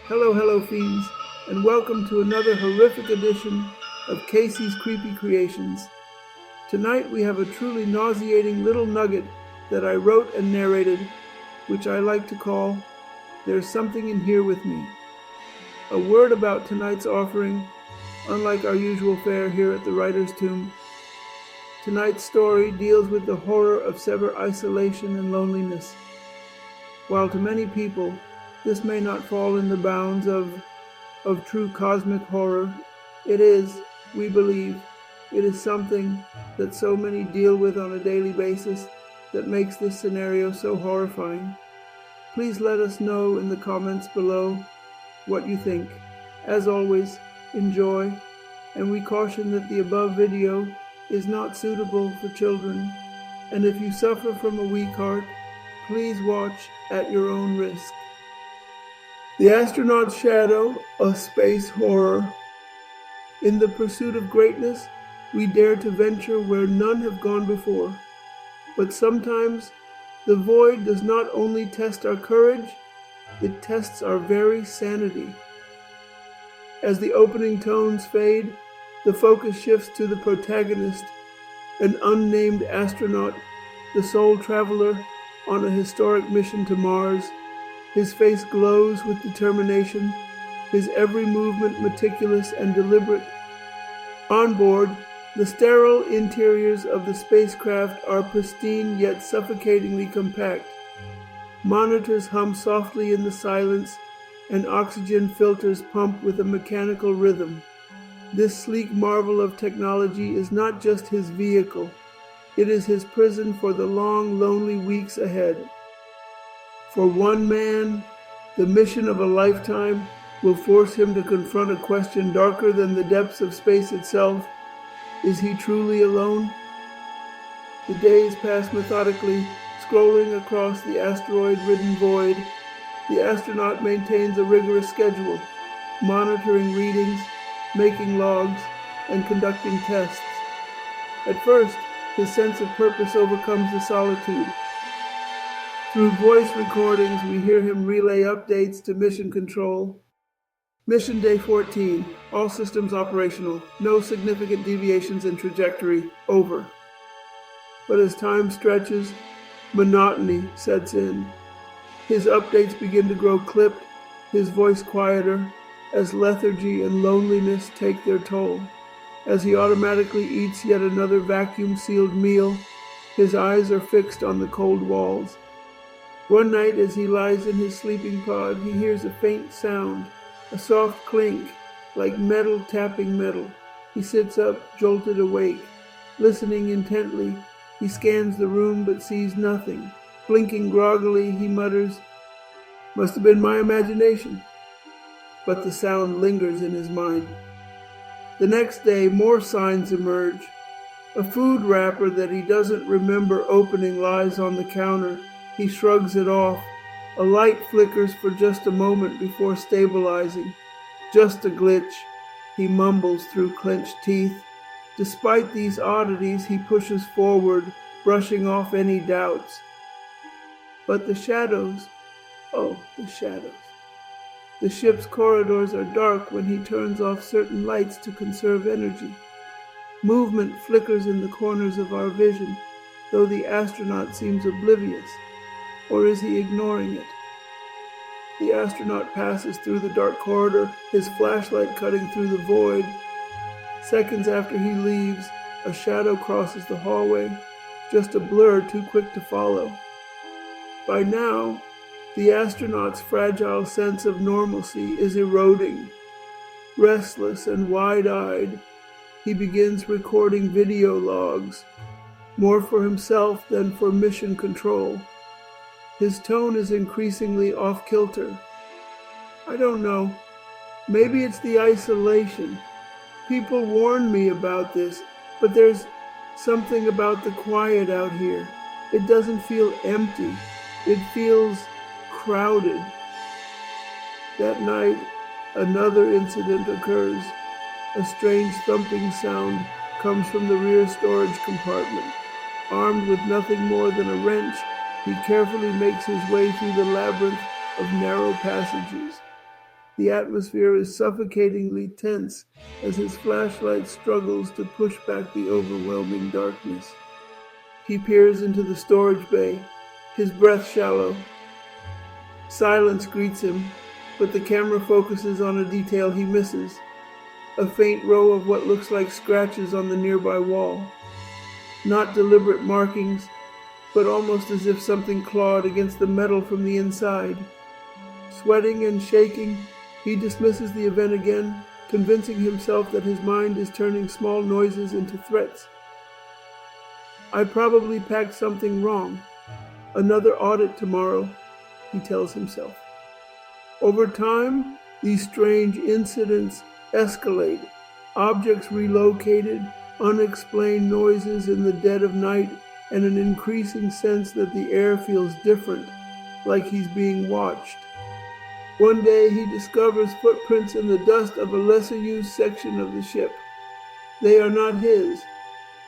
Hello, fiends, and welcome to another horrific edition of Casey's Creepy Creations. Tonight we have a truly nauseating little nugget that I wrote and narrated, which I like to call There's Something in Here with Me. A word about tonight's offering, unlike our usual fare here at the Writer's Tomb. Tonight's story deals with the horror of severe isolation and loneliness. While to many people, this may not fall in the bounds of true cosmic horror, it is, we believe, it is something that so many deal with on a daily basis that makes this scenario so horrifying. Please let us know in the comments below what you think. As always, enjoy, and we caution that the above video is not suitable for children, and if you suffer from a weak heart, please watch at your own risk. The Astronaut's Shadow, a space horror. In the pursuit of greatness, we dare to venture where none have gone before. But sometimes, the void does not only test our courage, it tests our very sanity. As the opening tones fade, the focus shifts to the protagonist, an unnamed astronaut, the sole traveler on a historic mission to Mars. His face glows with determination, his every movement meticulous and deliberate. On board, the sterile interiors of the spacecraft are pristine yet suffocatingly compact. Monitors hum softly in the silence, and oxygen filters pump with a mechanical rhythm. This sleek marvel of technology is not just his vehicle, it is his prison for the long, lonely weeks ahead. For one man, the mission of a lifetime will force him to confront a question darker than the depths of space itself. Is he truly alone? The days pass methodically, scrolling across the asteroid-ridden void. The astronaut maintains a rigorous schedule, monitoring readings, making logs, and conducting tests. At first, his sense of purpose overcomes the solitude. Through voice recordings, we hear him relay updates to mission control. Mission day 14, all systems operational, no significant deviations in trajectory, over. But as time stretches, monotony sets in. His updates begin to grow clipped, his voice quieter, as lethargy and loneliness take their toll. As he automatically eats yet another vacuum-sealed meal, his eyes are fixed on the cold walls. One night as he lies in his sleeping pod, he hears a faint sound, a soft clink, like metal tapping metal. He sits up, jolted awake. Listening intently, he scans the room but sees nothing. Blinking groggily, he mutters, "Must have been my imagination." But the sound lingers in his mind. The next day, more signs emerge. A food wrapper that he doesn't remember opening lies on the counter. He shrugs it off. A light flickers for just a moment before stabilizing. Just a glitch, he mumbles through clenched teeth. Despite these oddities, he pushes forward, brushing off any doubts. But the shadows, oh, the shadows. The ship's corridors are dark when he turns off certain lights to conserve energy. Movement flickers in the corners of our vision, though the astronaut seems oblivious. Or is he ignoring it? The astronaut passes through the dark corridor, his flashlight cutting through the void. Seconds after he leaves, a shadow crosses the hallway, just a blur too quick to follow. By now, the astronaut's fragile sense of normalcy is eroding. Restless and wide-eyed, he begins recording video logs, more for himself than for mission control. His tone is increasingly off-kilter. I don't know. Maybe it's the isolation. People warned me about this, but there's something about the quiet out here. It doesn't feel empty. It feels crowded. That night, another incident occurs. A strange thumping sound comes from the rear storage compartment. Armed with nothing more than a wrench, he carefully makes his way through the labyrinth of narrow passages. The atmosphere is suffocatingly tense as his flashlight struggles to push back the overwhelming darkness. He peers into the storage bay, his breath shallow. Silence greets him, but the camera focuses on a detail he misses, a faint row of what looks like scratches on the nearby wall. Not deliberate markings, but almost as if something clawed against the metal from the inside. Sweating and shaking, he dismisses the event again, convincing himself that his mind is turning small noises into threats. I probably packed something wrong. Another audit tomorrow, he tells himself. Over time, these strange incidents escalate. Objects relocated, unexplained noises in the dead of night, and an increasing sense that the air feels different, like he's being watched. One day he discovers footprints in the dust of a lesser-used section of the ship. They are not his.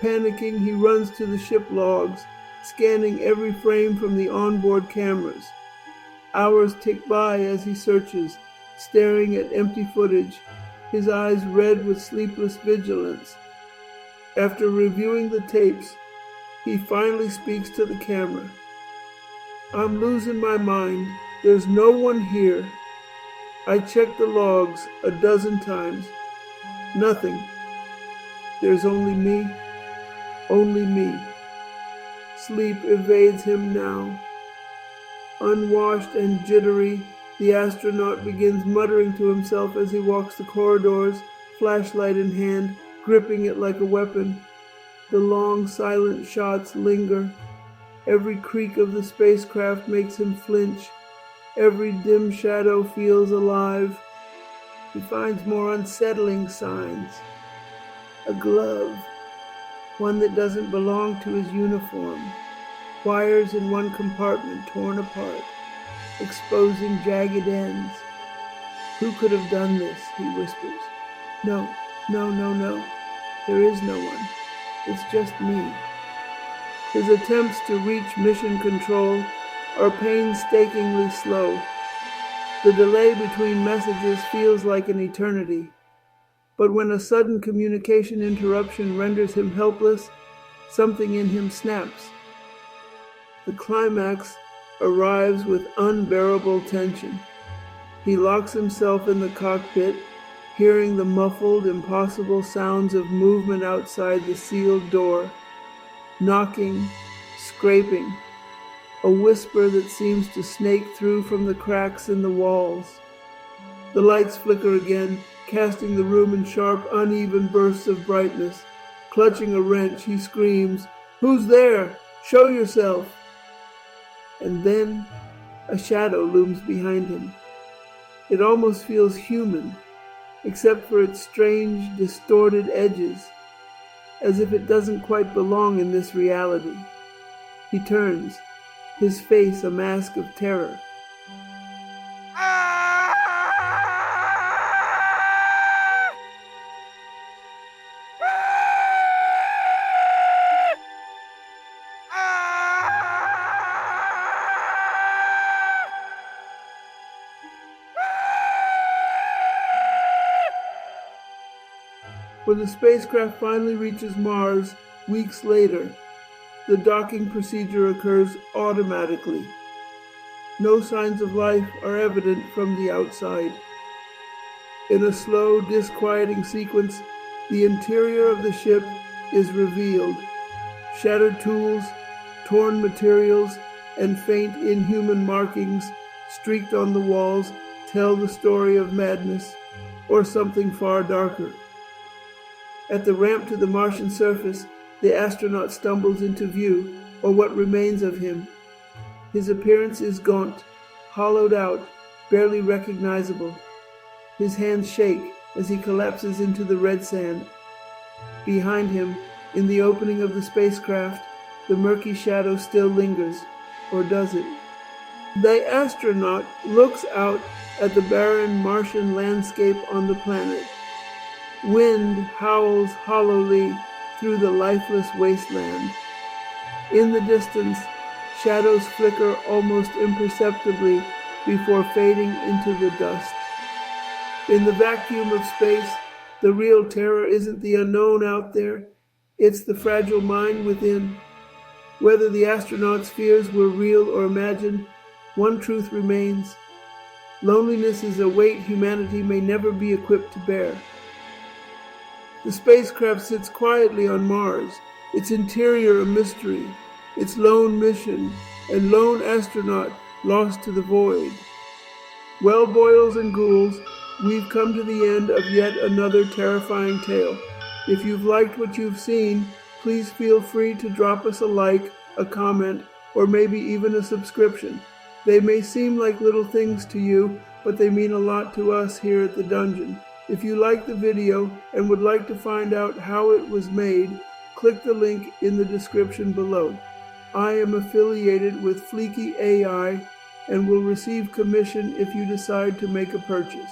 Panicking, he runs to the ship logs, scanning every frame from the onboard cameras. Hours tick by as he searches, staring at empty footage, his eyes red with sleepless vigilance. After reviewing the tapes, he finally speaks to the camera. I'm losing my mind. There's no one here. I checked the logs a dozen times. Nothing. There's only me. Only me. Sleep evades him now. Unwashed and jittery, the astronaut begins muttering to himself as he walks the corridors, flashlight in hand, gripping it like a weapon. The long, silent shots linger. Every creak of the spacecraft makes him flinch. Every dim shadow feels alive. He finds more unsettling signs. A glove, one that doesn't belong to his uniform. Wires in one compartment torn apart, exposing jagged ends. Who could have done this, he whispers. No. There is no one. It's just me. His attempts to reach mission control are painstakingly slow. The delay between messages feels like an eternity. But when a sudden communication interruption renders him helpless, something in him snaps. The climax arrives with unbearable tension. He locks himself in the cockpit, hearing the muffled, impossible sounds of movement outside the sealed door. Knocking, scraping, a whisper that seems to snake through from the cracks in the walls. The lights flicker again, casting the room in sharp, uneven bursts of brightness. Clutching a wrench, he screams, "Who's there? Show yourself!" And then a shadow looms behind him. It almost feels human, except for its strange, distorted edges, as if it doesn't quite belong in this reality. He turns, his face a mask of terror. When the spacecraft finally reaches Mars, weeks later, the docking procedure occurs automatically. No signs of life are evident from the outside. In a slow, disquieting sequence, the interior of the ship is revealed. Shattered tools, torn materials, and faint inhuman markings streaked on the walls tell the story of madness, or something far darker. At the ramp to the Martian surface, the astronaut stumbles into view, or what remains of him. His appearance is gaunt, hollowed out, barely recognizable. His hands shake as he collapses into the red sand. Behind him, in the opening of the spacecraft, the murky shadow still lingers, or does it? The astronaut looks out at the barren Martian landscape on the planet. Wind howls hollowly through the lifeless wasteland. In the distance, shadows flicker almost imperceptibly before fading into the dust. In the vacuum of space, the real terror isn't the unknown out there, it's the fragile mind within. Whether the astronauts' fears were real or imagined, one truth remains. Loneliness is a weight humanity may never be equipped to bear. The spacecraft sits quietly on Mars, its interior a mystery, its lone mission, and lone astronaut lost to the void. Well, boils and ghouls, we've come to the end of yet another terrifying tale. If you've liked what you've seen, please feel free to drop us a like, a comment, or maybe even a subscription. They may seem like little things to you, but they mean a lot to us here at the Dungeon. If you liked the video and would like to find out how it was made, click the link in the description below. I am affiliated with Fleeky AI and will receive commission if you decide to make a purchase.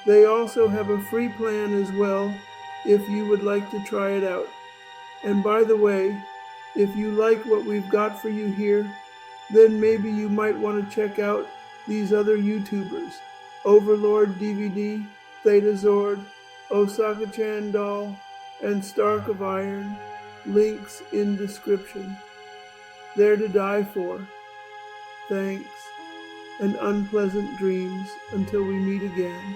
They also have a free plan as well if you would like to try it out. And by the way, if you like what we've got for you here, then maybe you might want to check out these other YouTubers, Overlord DVD, Theta Zord, Osaka-chan Doll, and Stark of Iron. Links in description. They're to die for. Thanks, and unpleasant dreams until we meet again.